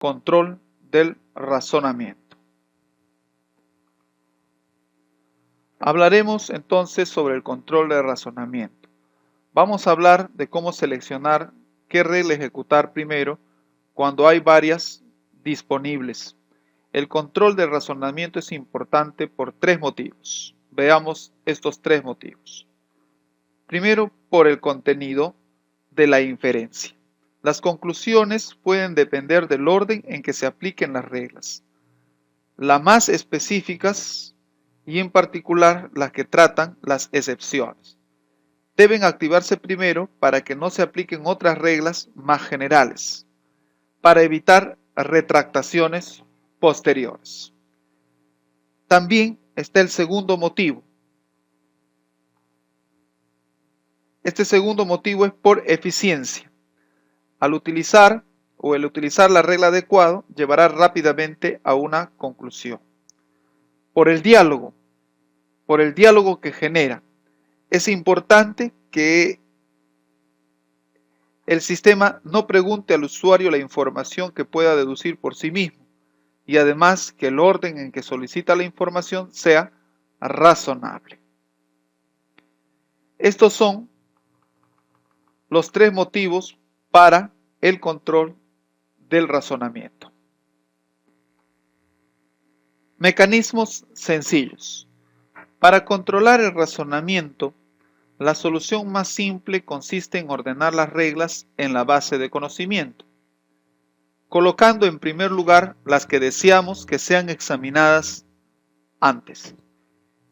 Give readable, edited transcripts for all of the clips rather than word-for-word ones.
control del razonamiento. Hablaremos entonces sobre el control del razonamiento. Vamos a hablar de cómo seleccionar qué regla ejecutar primero cuando hay varias disponibles. El control del razonamiento es importante por tres motivos. Veamos estos tres motivos. Primero, por el contenido de la inferencia. Las conclusiones pueden depender del orden en que se apliquen las reglas. Las más específicas y en particular las que tratan las excepciones. Deben activarse primero para que no se apliquen otras reglas más generales, para evitar retractaciones posteriores. También está el segundo motivo. Este segundo motivo es por eficiencia. El utilizar la regla adecuada llevará rápidamente a una conclusión. Por el diálogo que genera. Es importante que el sistema no pregunte al usuario la información que pueda deducir por sí mismo y además que el orden en que solicita la información sea razonable. Estos son los tres motivos para el control del razonamiento. Mecanismos sencillos. Para controlar el razonamiento, la solución más simple consiste en ordenar las reglas en la base de conocimiento, colocando en primer lugar las que deseamos que sean examinadas antes.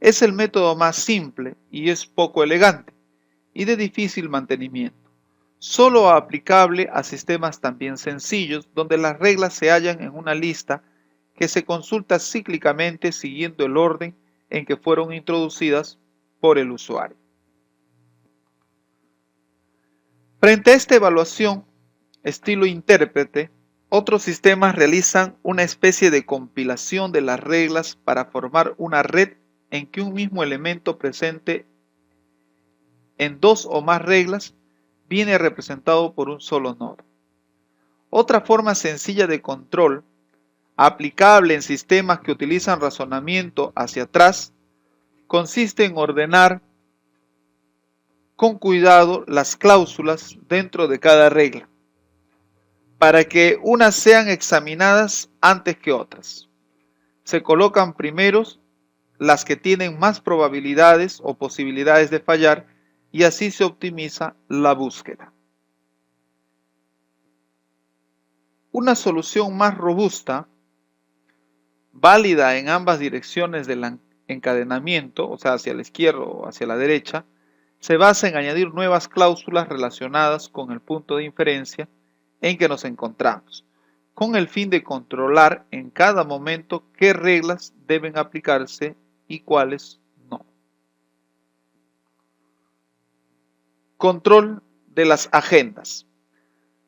Es el método más simple y es poco elegante y de difícil mantenimiento, solo aplicable a sistemas también sencillos donde las reglas se hallan en una lista que se consulta cíclicamente siguiendo el orden en que fueron introducidas por el usuario. Frente a esta evaluación, estilo intérprete, otros sistemas realizan una especie de compilación de las reglas para formar una red en que un mismo elemento presente en dos o más reglas viene representado por un solo nodo. Otra forma sencilla de control, aplicable en sistemas que utilizan razonamiento hacia atrás, consiste en ordenar con cuidado las cláusulas dentro de cada regla, para que unas sean examinadas antes que otras. Se colocan primeros las que tienen más probabilidades o posibilidades de fallar y así se optimiza la búsqueda. Una solución más robusta, válida en ambas direcciones del encadenamiento, o sea, hacia la izquierda o hacia la derecha, se basa en añadir nuevas cláusulas relacionadas con el punto de inferencia en que nos encontramos, con el fin de controlar en cada momento qué reglas deben aplicarse y cuáles no. Control de las agendas.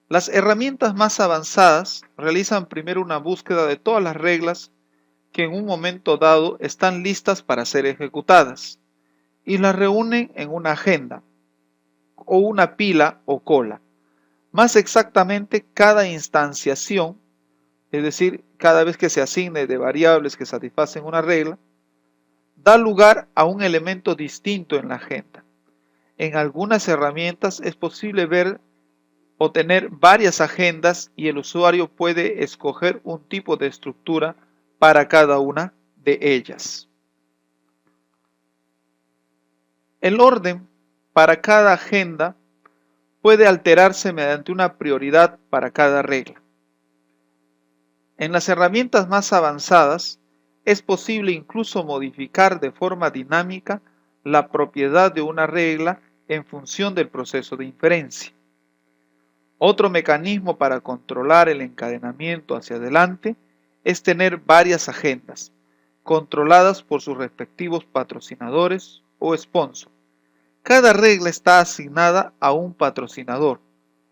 Las herramientas más avanzadas realizan primero una búsqueda de todas las reglas que en un momento dado están listas para ser ejecutadas y las reúnen en una agenda o una pila o cola. Más exactamente, cada instanciación, es decir, cada vez que se asigne de variables que satisfacen una regla, da lugar a un elemento distinto en la agenda. En algunas herramientas es posible ver o tener varias agendas y el usuario puede escoger un tipo de estructura para cada una de ellas. El orden para cada agenda puede alterarse mediante una prioridad para cada regla. En las herramientas más avanzadas es posible incluso modificar de forma dinámica la propiedad de una regla en función del proceso de inferencia. Otro mecanismo para controlar el encadenamiento hacia adelante es tener varias agendas, controladas por sus respectivos patrocinadores o sponsors. Cada regla está asignada a un patrocinador,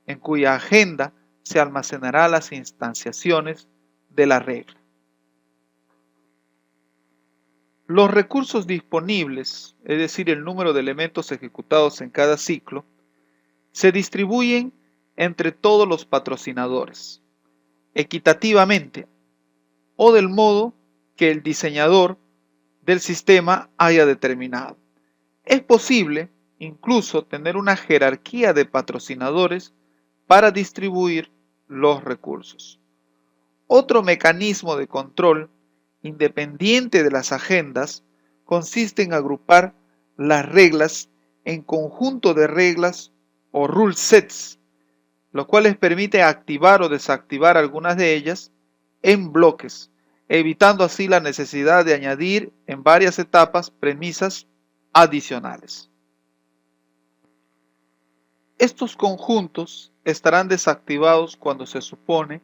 en cuya agenda se almacenarán las instanciaciones de la regla. Los recursos disponibles, es decir, el número de elementos ejecutados en cada ciclo, se distribuyen entre todos los patrocinadores. equitativamente o del modo que el diseñador del sistema haya determinado. Es posible incluso tener una jerarquía de patrocinadores para distribuir los recursos. Otro mecanismo de control independiente de las agendas consiste en agrupar las reglas en conjunto de reglas o rule sets, lo cual les permite activar o desactivar algunas de ellas en bloques, evitando así la necesidad de añadir en varias etapas premisas adicionales. Estos conjuntos estarán desactivados cuando se supone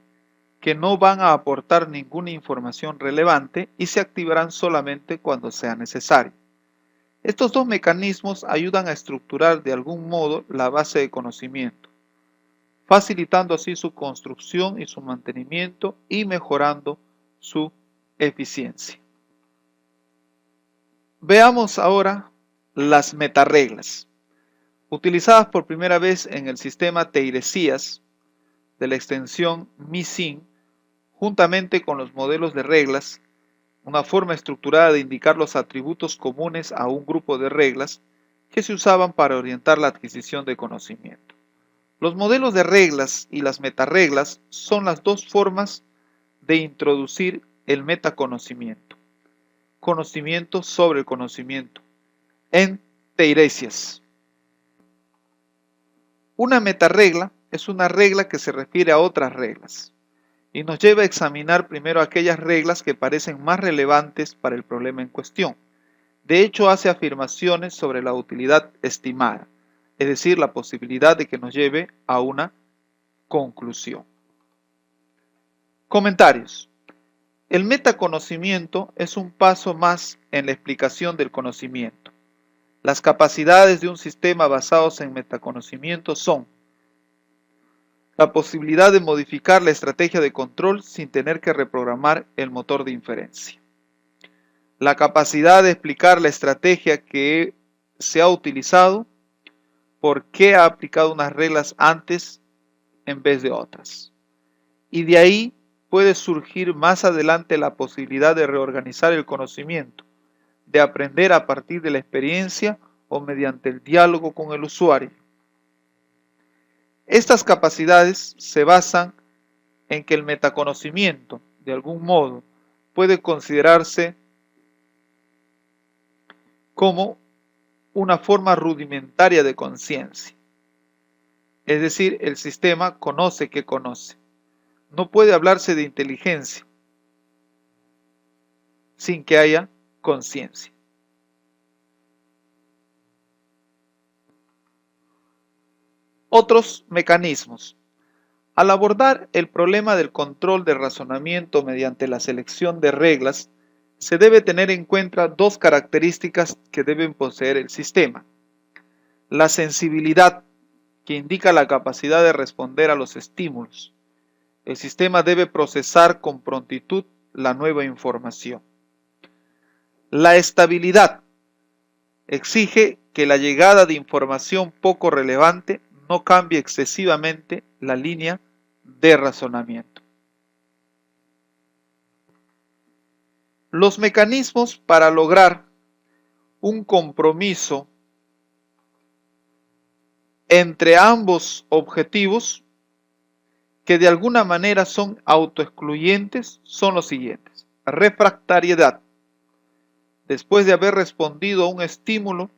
que no van a aportar ninguna información relevante y se activarán solamente cuando sea necesario. Estos dos mecanismos ayudan a estructurar de algún modo la base de conocimiento, facilitando así su construcción y su mantenimiento y mejorando su eficiencia. Veamos ahora las metareglas, utilizadas por primera vez en el sistema Teiresias de la extensión MISIN, juntamente con los modelos de reglas, una forma estructurada de indicar los atributos comunes a un grupo de reglas que se usaban para orientar la adquisición de conocimiento. Los modelos de reglas y las metareglas son las dos formas de introducir el metaconocimiento, conocimiento sobre el conocimiento, en Teiresias. Una metaregla es una regla que se refiere a otras reglas y nos lleva a examinar primero aquellas reglas que parecen más relevantes para el problema en cuestión. De hecho, hace afirmaciones sobre la utilidad estimada, es decir, la posibilidad de que nos lleve a una conclusión. Comentarios. El metaconocimiento es un paso más en la explicación del conocimiento. Las capacidades de un sistema basados en metaconocimiento son la posibilidad de modificar la estrategia de control sin tener que reprogramar el motor de inferencia. La capacidad de explicar la estrategia que se ha utilizado, por qué ha aplicado unas reglas antes en vez de otras. Y de ahí puede surgir más adelante la posibilidad de reorganizar el conocimiento, de aprender a partir de la experiencia o mediante el diálogo con el usuario. Estas capacidades se basan en que el metaconocimiento, de algún modo, puede considerarse como una forma rudimentaria de conciencia. Es decir, el sistema conoce que conoce. No puede hablarse de inteligencia sin que haya conciencia. Otros mecanismos. Al abordar el problema del control de razonamiento mediante la selección de reglas, se debe tener en cuenta dos características que deben poseer el sistema. La sensibilidad, que indica la capacidad de responder a los estímulos. El sistema debe procesar con prontitud la nueva información. La estabilidad exige que la llegada de información poco relevante no cambie excesivamente la línea de razonamiento. Los mecanismos para lograr un compromiso entre ambos objetivos, que de alguna manera son autoexcluyentes, son los siguientes. Refractariedad. Después de haber respondido a un estímulo,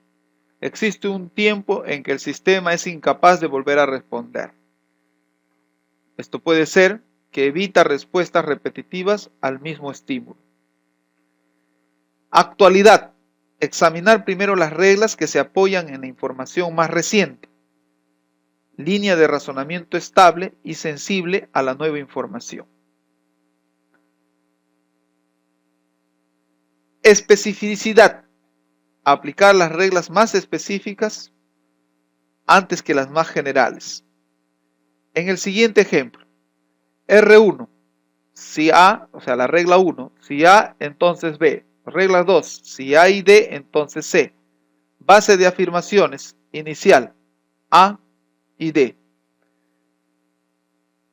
existe un tiempo en que el sistema es incapaz de volver a responder. Esto puede ser que evita respuestas repetitivas al mismo estímulo. Actualidad. Examinar primero las reglas que se apoyan en la información más reciente. Línea de razonamiento estable y sensible a la nueva información. Especificidad. Aplicar las reglas más específicas antes que las más generales. En el siguiente ejemplo, R1, si A, o sea la regla 1, si A, entonces B. Regla 2, si A y D, entonces C. Base de afirmaciones, inicial, A y D.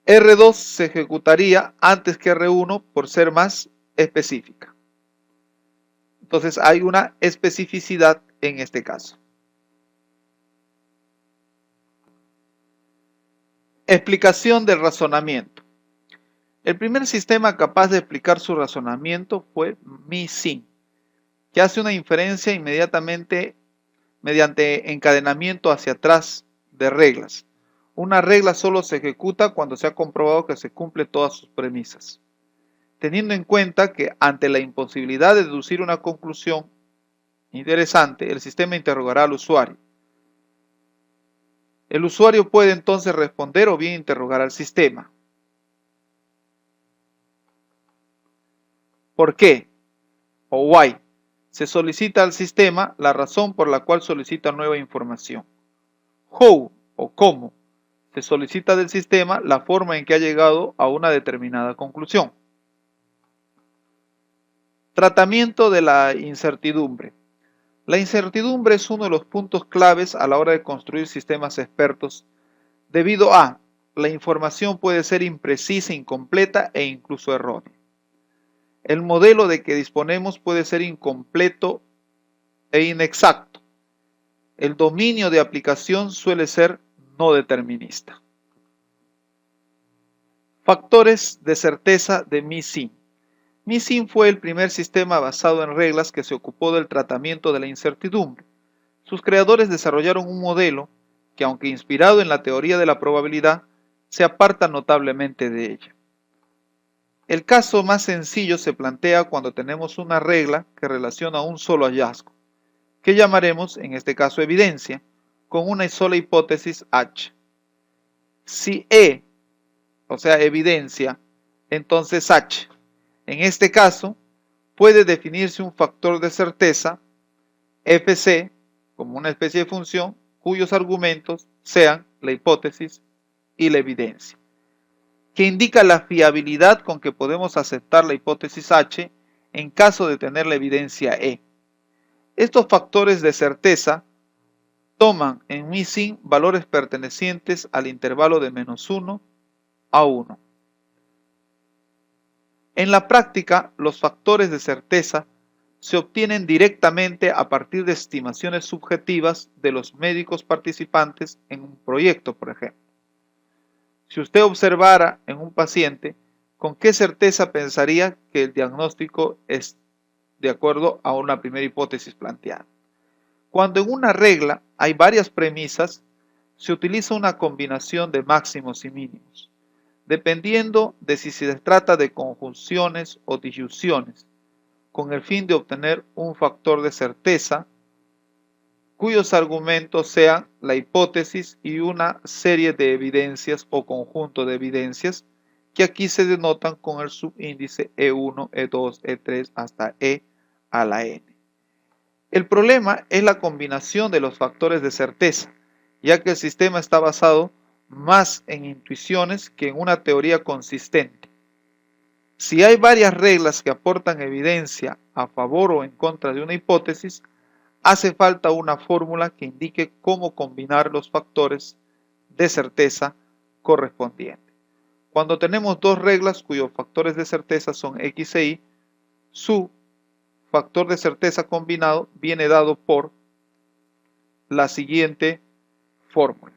R2 se ejecutaría antes que R1 por ser más específica. Entonces hay una especificidad en este caso. Explicación del razonamiento. El primer sistema capaz de explicar su razonamiento fue MiSyn, que hace una inferencia inmediatamente mediante encadenamiento hacia atrás de reglas. Una regla solo se ejecuta cuando se ha comprobado que se cumplen todas sus premisas. Teniendo en cuenta que ante la imposibilidad de deducir una conclusión interesante, el sistema interrogará al usuario. El usuario puede entonces responder o bien interrogar al sistema. ¿Por qué? O why. Se solicita al sistema la razón por la cual solicita nueva información. How o cómo. Se solicita del sistema la forma en que ha llegado a una determinada conclusión. Tratamiento de la incertidumbre. La incertidumbre es uno de los puntos claves a la hora de construir sistemas expertos, debido a la información puede ser imprecisa, incompleta e incluso errónea. El modelo de que disponemos puede ser incompleto e inexacto. El dominio de aplicación suele ser no determinista. Factores de certeza de MiSyn. MiSyn fue el primer sistema basado en reglas que se ocupó del tratamiento de la incertidumbre. Sus creadores desarrollaron un modelo que, aunque inspirado en la teoría de la probabilidad, se aparta notablemente de ella. El caso más sencillo se plantea cuando tenemos una regla que relaciona un solo hallazgo, que llamaremos en este caso evidencia, con una sola hipótesis H. Si E, o sea evidencia, entonces H. En este caso, puede definirse un factor de certeza, FC, como una especie de función, cuyos argumentos sean la hipótesis y la evidencia, que indica la fiabilidad con que podemos aceptar la hipótesis H en caso de tener la evidencia E. Estos factores de certeza toman en MiSyn valores pertenecientes al intervalo de -1 a 1. En la práctica, los factores de certeza se obtienen directamente a partir de estimaciones subjetivas de los médicos participantes en un proyecto, por ejemplo. Si usted observara en un paciente, ¿con qué certeza pensaría que el diagnóstico es de acuerdo a una primera hipótesis planteada? Cuando en una regla hay varias premisas, se utiliza una combinación de máximos y mínimos, dependiendo de si se trata de conjunciones o disyunciones, con el fin de obtener un factor de certeza cuyos argumentos sean la hipótesis y una serie de evidencias o conjunto de evidencias que aquí se denotan con el subíndice E1, E2, E3 hasta E a la N. El problema es la combinación de los factores de certeza, ya que el sistema está basado más en intuiciones que en una teoría consistente. Si hay varias reglas que aportan evidencia a favor o en contra de una hipótesis, hace falta una fórmula que indique cómo combinar los factores de certeza correspondientes. Cuando tenemos dos reglas cuyos factores de certeza son X e Y, su factor de certeza combinado viene dado por la siguiente fórmula.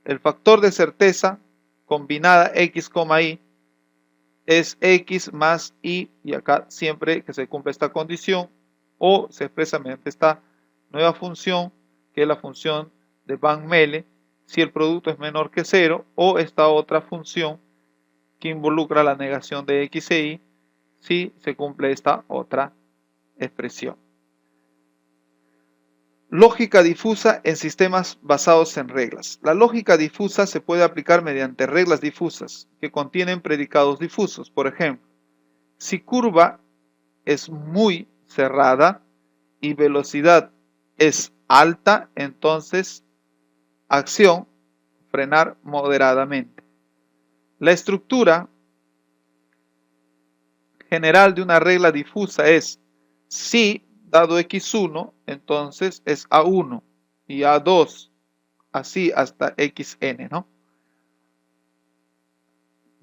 El factor de certeza combinada X, Y es X más Y, y acá siempre que se cumple esta condición, o se expresa mediante esta nueva función, que es la función de Van Melle, si el producto es menor que 0, o esta otra función que involucra la negación de X e Y, si se cumple esta otra expresión. Lógica difusa en sistemas basados en reglas. La lógica difusa se puede aplicar mediante reglas difusas que contienen predicados difusos. Por ejemplo, si curva es muy cerrada y velocidad es alta, entonces acción, frenar moderadamente. La estructura general de una regla difusa es si dado x1, entonces es a1 y a2, así hasta xn, ¿no?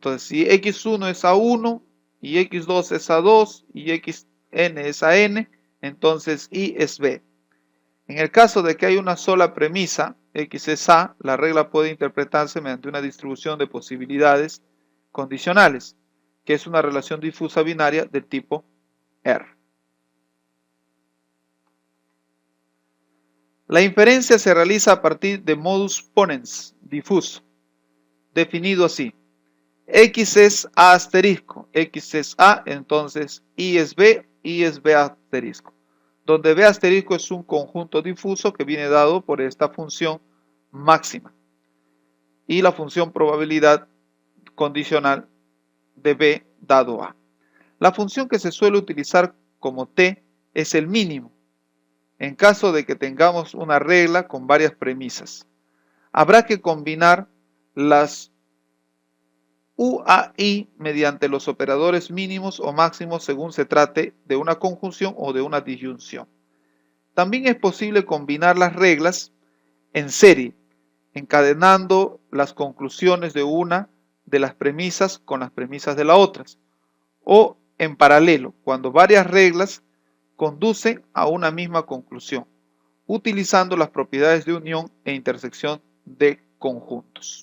Entonces, si x1 es a 1 y x2 es a 2 y xn es a n, entonces y es b. En el caso de que hay una sola premisa, x es a, la regla puede interpretarse mediante una distribución de posibilidades condicionales, que es una relación difusa binaria del tipo R. La inferencia se realiza a partir de modus ponens difuso, definido así. X es A asterisco, X es A, entonces Y es B asterisco, donde B asterisco es un conjunto difuso que viene dado por esta función máxima y la función probabilidad condicional de B dado A. La función que se suele utilizar como T es el mínimo, en caso de que tengamos una regla con varias premisas. Habrá que combinar las UAI mediante los operadores mínimos o máximos según se trate de una conjunción o de una disyunción. También es posible combinar las reglas en serie, encadenando las conclusiones de una de las premisas con las premisas de las otras, o en paralelo, cuando varias reglas conducen a una misma conclusión, utilizando las propiedades de unión e intersección de conjuntos.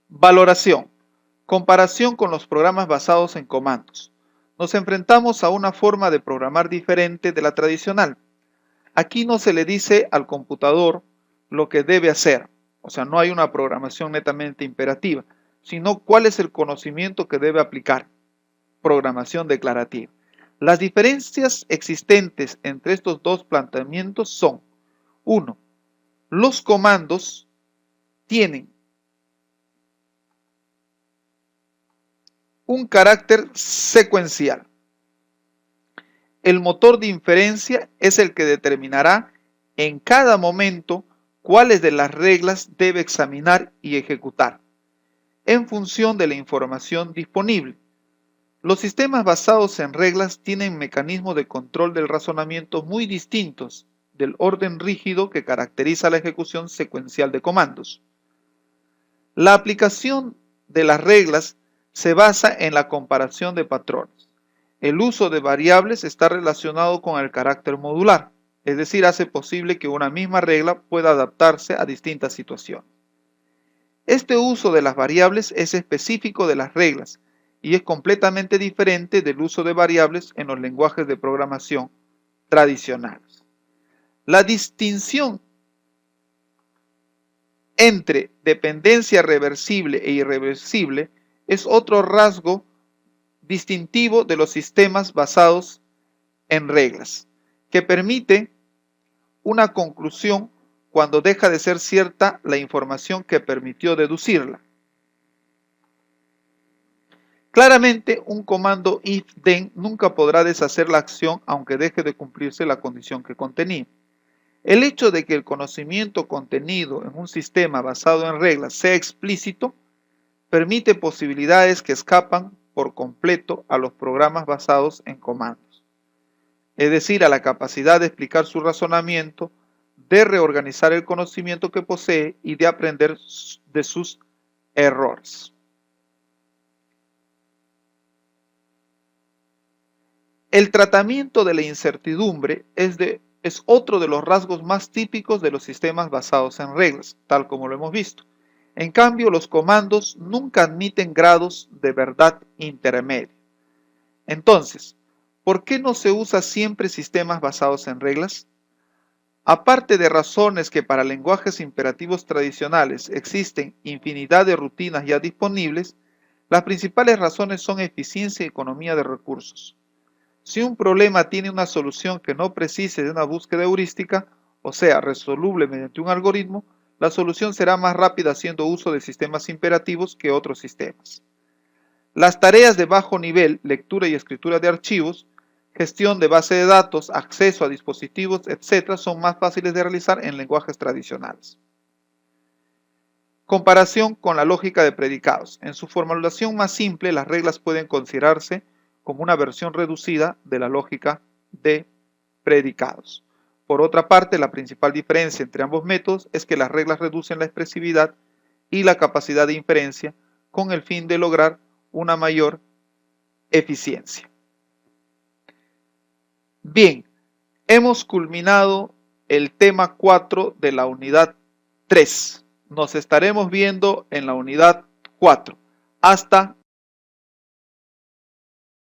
Valoración. Comparación con los programas basados en comandos. Nos enfrentamos a una forma de programar diferente de la tradicional. Aquí no se le dice al computador lo que debe hacer, o sea, no hay una programación netamente imperativa, sino cuál es el conocimiento que debe aplicar. Programación declarativa. Las diferencias existentes entre estos dos planteamientos son: 1. Los comandos tienen un carácter secuencial. El motor de inferencia es el que determinará en cada momento cuáles de las reglas debe examinar y ejecutar, en función de la información disponible. Los sistemas basados en reglas tienen mecanismos de control del razonamiento muy distintos del orden rígido que caracteriza la ejecución secuencial de comandos. La aplicación de las reglas se basa en la comparación de patrones. El uso de variables está relacionado con el carácter modular, es decir, hace posible que una misma regla pueda adaptarse a distintas situaciones. Este uso de las variables es específico de las reglas y es completamente diferente del uso de variables en los lenguajes de programación tradicionales. La distinción entre dependencia reversible e irreversible es otro rasgo distintivo de los sistemas basados en reglas, que permite una conclusión cuando deja de ser cierta la información que permitió deducirla. Claramente, un comando if-then nunca podrá deshacer la acción aunque deje de cumplirse la condición que contenía. El hecho de que el conocimiento contenido en un sistema basado en reglas sea explícito permite posibilidades que escapan por completo a los programas basados en comandos, es decir, a la capacidad de explicar su razonamiento, de reorganizar el conocimiento que posee y de aprender de sus errores. El tratamiento de la incertidumbre es otro de los rasgos más típicos de los sistemas basados en reglas, tal como lo hemos visto. En cambio, los comandos nunca admiten grados de verdad intermedio. Entonces, ¿por qué no se usa siempre sistemas basados en reglas? Aparte de razones que para lenguajes imperativos tradicionales existen infinidad de rutinas ya disponibles, las principales razones son eficiencia y economía de recursos. Si un problema tiene una solución que no precise de una búsqueda heurística, o sea, resoluble mediante un algoritmo, la solución será más rápida haciendo uso de sistemas imperativos que otros sistemas. Las tareas de bajo nivel, lectura y escritura de archivos, gestión de base de datos, acceso a dispositivos, etc., son más fáciles de realizar en lenguajes tradicionales. Comparación con la lógica de predicados. En su formulación más simple, las reglas pueden considerarse como una versión reducida de la lógica de predicados. Por otra parte, la principal diferencia entre ambos métodos es que las reglas reducen la expresividad y la capacidad de inferencia con el fin de lograr una mayor eficiencia. Bien, hemos culminado el tema 4 de la unidad 3. Nos estaremos viendo en la unidad 4. Hasta